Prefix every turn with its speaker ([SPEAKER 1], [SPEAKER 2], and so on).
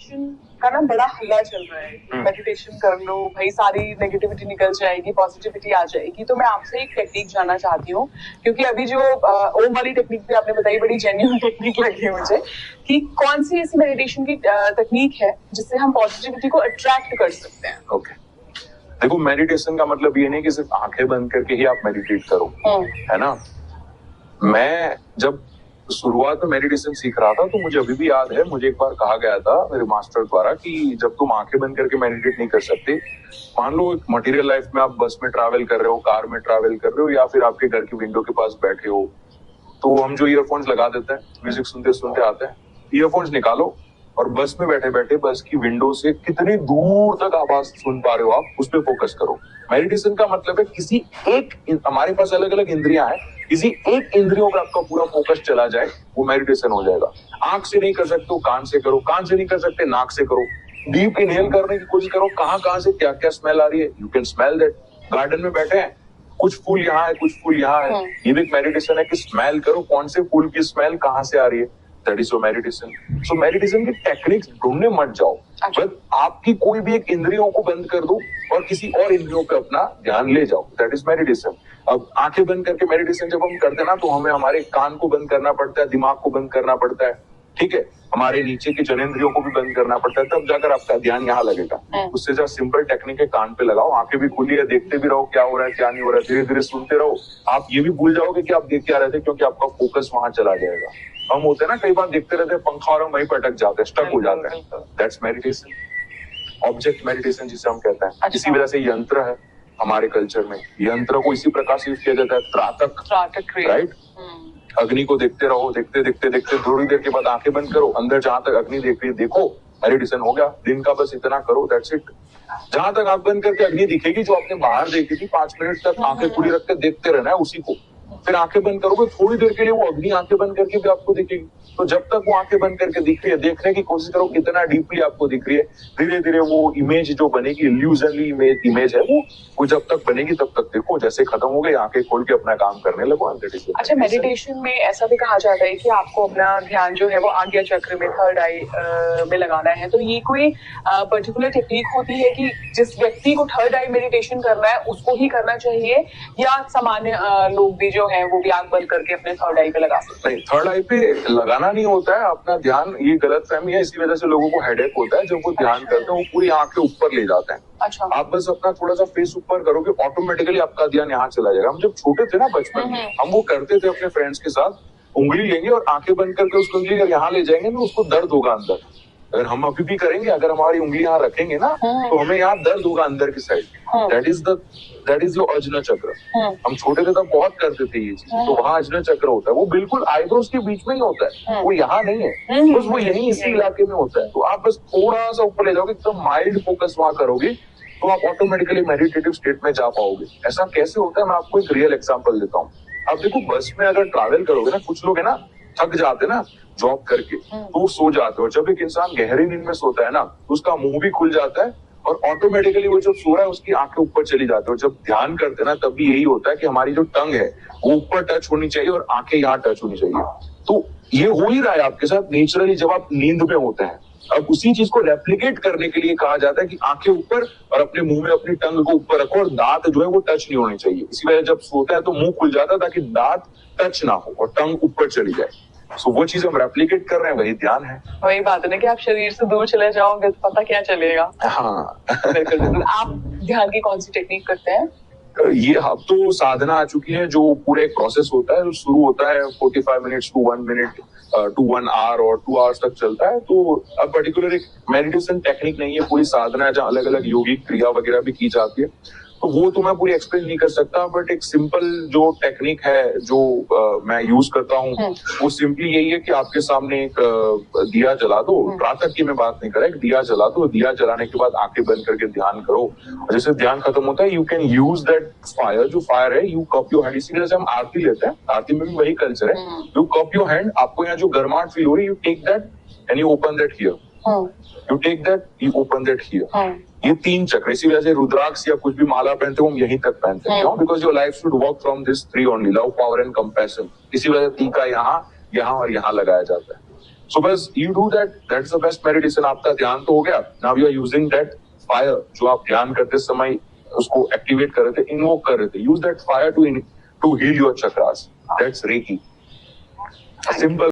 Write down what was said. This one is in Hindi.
[SPEAKER 1] मेडिटेशन का ना बड़ा हल्ला चल रहा है। मेडिटेशन कर लो भाई, सारी नेगेटिविटी निकल जाएगी, पॉजिटिविटी आ जाएगी। तो मैं आपसे एक टेक्निक जानना चाहती हूँ, क्योंकि अभी जो ओम वाली टेक्निक भी आपने बताई, बड़ी जेन्युइन टेक्निक लगी मुझे, कि कौन सी ऐसी मेडिटेशन की टेक्निक है जिससे हम पॉजिटिविटी को अट्रैक्ट कर सकते हैं।
[SPEAKER 2] ओके, देखो मेडिटेशन का मतलब ये नहीं कि सिर्फ आंखें बंद करके ही आप मेडिटेट करो, है ना। मैं जब शुरुआत में मेडिटेशन सीख रहा था तो मुझे अभी भी याद है, मुझे एक बार कहा गया था मेरे मास्टर द्वारा कि जब तुम आंखें बंद करके मेडिटेट नहीं कर सकते, मान लो एक मटेरियल लाइफ में आप बस में ट्रैवल कर रहे हो, कार में ट्रैवल कर रहे हो, या फिर आपके घर की विंडो के पास बैठे हो, तो हम जो ईयरफोन्स लगा देते हैं, म्यूजिक सुनते सुनते आते हैं, ईयरफोन्स निकालो और बस में बैठे बैठे बस की विंडो से कितनी दूर तक आवाज सुन पा रहे हो आप उस पर फोकस करो। मेडिटेशन का मतलब है किसी एक, हमारे पास अलग अलग इंद्रियां हैं, किसी एक इंद्रियों पर आपका पूरा फोकस चला जाए, वो मेडिटेशन हो जाएगा। आंख से नहीं कर सकते हो, कान से करो, कान से नहीं कर सकते नाक से करो, डीप इनहेल करने की कोशिश करो, कहाँ से क्या क्या स्मेल आ रही है, you can smell that. Garden में बैठे हैं, कुछ फूल यहाँ है, कुछ फूल यहाँ है, ये भी एक मेडिटेशन है कि स्मेल करो कौन से फूल की स्मेल कहाँ से आ रही है, that is your meditation. So meditation की टेक्निक्स ढूंढने मत जाओ, बस आपकी कोई भी एक इंद्रियों को बंद कर दो और किसी और इंद्रियों पे अपना ध्यान ले जाओ, दैट इज मेडिटेशन। अब आंखें बंद करके मेडिटेशन जब हम करते हैं ना, तो हमें हमारे कान को बंद करना पड़ता है, दिमाग को बंद करना पड़ता है, ठीक है, हमारे नीचे के जनेंद्रियों को भी बंद करना पड़ता है, तब जाकर आपका ध्यान यहाँ लगेगा। उससे जो सिंपल टेक्निक है, कान पे लगाओ, आंखें भी खुली है, देखते भी रहो क्या हो रहा है क्या नहीं हो रहा है, धीरे धीरे सुनते रहो, आप ये भी भूल जाओगे कि आप देख क्या रहे थे, क्योंकि आपका फोकस वहां चला जाएगा। हम होते हैं ना, कई बार देखते रहते हैं पंखा और हम वहीं पर अटक जाते हैं, स्टक हो जाते हैं, दैट्स मेडिटेशन। ऑब्जेक्ट मेडिटेशन जिसे हम कहते हैं। इसी वजह से यंत्र है हमारे कल्चर में, यंत्र को इसी प्रकार से यूज किया जाता है, त्राटक, राइट। अग्नि को देखते रहो, देखते देखते देखते थोड़ी देर के बाद आंखें बंद करो, अंदर जहां तक अग्नि देख रही है देखो, मेडिटेशन हो गया। दिन का बस इतना करो, दैट्स इट। जहां तक आंख बंद करके अग्नि दिखेगी जो आपने बाहर देखी थी, 5 मिनट तक आंखें खुली रख के देखते रहना है उसी को। फिर आंखें बंद करोगे थोड़ी देर के लिए, वो अग्नि आंखें बंद करके भी आपको दिखेगी। तो जब तक वो आंखें बंद करके दिख रही है, देखने की कोशिश करो कितना डीपली आपको दिख रही है। धीरे धीरे वो इमेज जो बनेगी, इल्यूजनली इमेज है वो जब तक बनेगी तब तक देखो, जैसे खत्म हो गई आंखें खोल के अपना काम करने लगो।
[SPEAKER 1] अच्छा, मेडिटेशन में ऐसा भी कहा जाता है कि आपको अपना ध्यान जो है वो आज्ञा चक्र में, थर्ड आई में लगाना है। तो ये कोई पर्टिकुलर टेक्निक होती है कि जिस व्यक्ति को थर्ड आई मेडिटेशन करना है उसको ही करना चाहिए, या सामान्य लोग भी जो है वो भी आंख बंद करके अपने थर्ड आई पे लगा सकते हैं?
[SPEAKER 2] नहीं, थर्ड आई पे लगाना नहीं होता है अपना ध्यान, ये गलतफहमी है, इसी वजह से लोगों को हेडेक होता है। जब वो ध्यान करते हैं वो पूरी आंखें ऊपर ले जाते हैं।
[SPEAKER 1] अच्छा,
[SPEAKER 2] आप बस अपना थोड़ा सा फेस ऊपर करोगे, ऑटोमेटिकली आपका ध्यान यहाँ चला जाएगा। हम जब छोटे थे ना बचपन में, हम वो करते थे अपने फ्रेंड्स के साथ, उंगली लेंगे और आंखें बंद करके उसको उंगली अगर यहाँ ले जाएंगे तो उसको दर्द होगा अंदर। अगर हम अभी भी करेंगे, अगर हमारी उंगली यहाँ रखेंगे ना, तो हमें यहाँ दर्द होगा अंदर की side. That is your Ajna चक्र। हम छोटे थे तब बहुत करते थे ये चीज, तो वहाँ अजना चक्र होता है, वो बिल्कुल आईब्रोज के बीच में ही होता है, वो यहाँ नहीं है, बस वो यही इसी इलाके में होता है। तो आप बस थोड़ा सा ऊपर ले जाओगे, एकदम माइल्ड फोकस वहाँ करोगे, तो आप ऑटोमेटिकली मेडिटेटिव स्टेट में जा पाओगे। ऐसा कैसे होता है, मैं आपको एक रियल एग्जांपल देता हूँ। आप देखो, बस में अगर ट्रैवल करोगे ना, कुछ लोग है ना थक जाते ना जॉब करके, तो वो सो जाते हो। जब एक इंसान गहरी नींद में सोता है ना, तो उसका मुंह भी खुल जाता है और ऑटोमेटिकली वो जब सो रहा है उसकी आंखें ऊपर चली जाती है। जब ध्यान करते हैं ना, तब भी यही होता है कि हमारी जो टंग है वो ऊपर टच होनी चाहिए और आंखें यहाँ टच होनी चाहिए। तो ये हो ही रहा है आपके साथ नेचुरली जब आप नींद में होते हैं। अब उसी चीज को रेप्लिकेट करने के लिए कहा जाता है कि आंखें ऊपर और अपने मुंह में अपनी टंग को ऊपर रखो, और दांत जो है वो टच नहीं होने चाहिए। इसी वजह जब सोता है तो मुंह खुल जाता है ताकि दांत टच ना हो और टंग ऊपर चली जाए। सो वो चीज हम रेप्लिकेट कर रहे हैं, वही ध्यान है।
[SPEAKER 1] वही बात है ना कि आप शरीर से दूर चले जाओगे तो पता क्या चलेगा।
[SPEAKER 2] हाँ
[SPEAKER 1] बिल्कुल। आप ध्यान की कौन सी टेक्निक करते हैं?
[SPEAKER 2] ये अब तो साधना आ चुकी है, जो पूरे एक प्रोसेस होता है, जो शुरू होता है 45 minutes to 1 minute to 1 hour और 2 आवर्स तक चलता है। तो अब पर्टिकुलर एक मेडिटेशन टेक्निक नहीं है, पूरी साधना है जहाँ अलग अलग योगिक क्रिया वगैरह भी की जाती है। तो वो तो मैं पूरी एक्सप्लेन नहीं कर सकता, बट एक सिंपल जो टेक्निक है जो मैं यूज करता हूँ, वो सिंपली यही है कि आपके सामने एक दिया जला दो। रात तक की मैं बात नहीं कर रहा, एक दिया जला दो, दिया जलाने के बाद आंखें बंद करके ध्यान करो, और जैसे ध्यान खत्म होता है, you can use that fire, जो फायर है, यू कप योर हैंड। इसी वजह से हम आरती लेते हैं, आरती में भी वही कल्चर है, यू कप योर हैंड। आपको यहाँ जो गर्माहट फील हो रही है, you take that and you open that here, you take that, you open that here. ये 3 चक्र, इसी वजह से रुद्राक्ष या कुछ भी माला पहनते हो हम यहीं तक पहनते हैं, क्यों? Because your life should work from this 3 only, love, power and compassion. इसी वजह से टीका यहाँ और यहाँ लगाया जाता है। So बस you do that. That's the best meditation. आपका ध्यान तो हो गया. Now you are using that fire जो आप ध्यान करते समय उसको एक्टिवेट कर रहे थे, इन्वोक कर रहे थे. Use that fire to heal your chakras. That's Reiki. A simple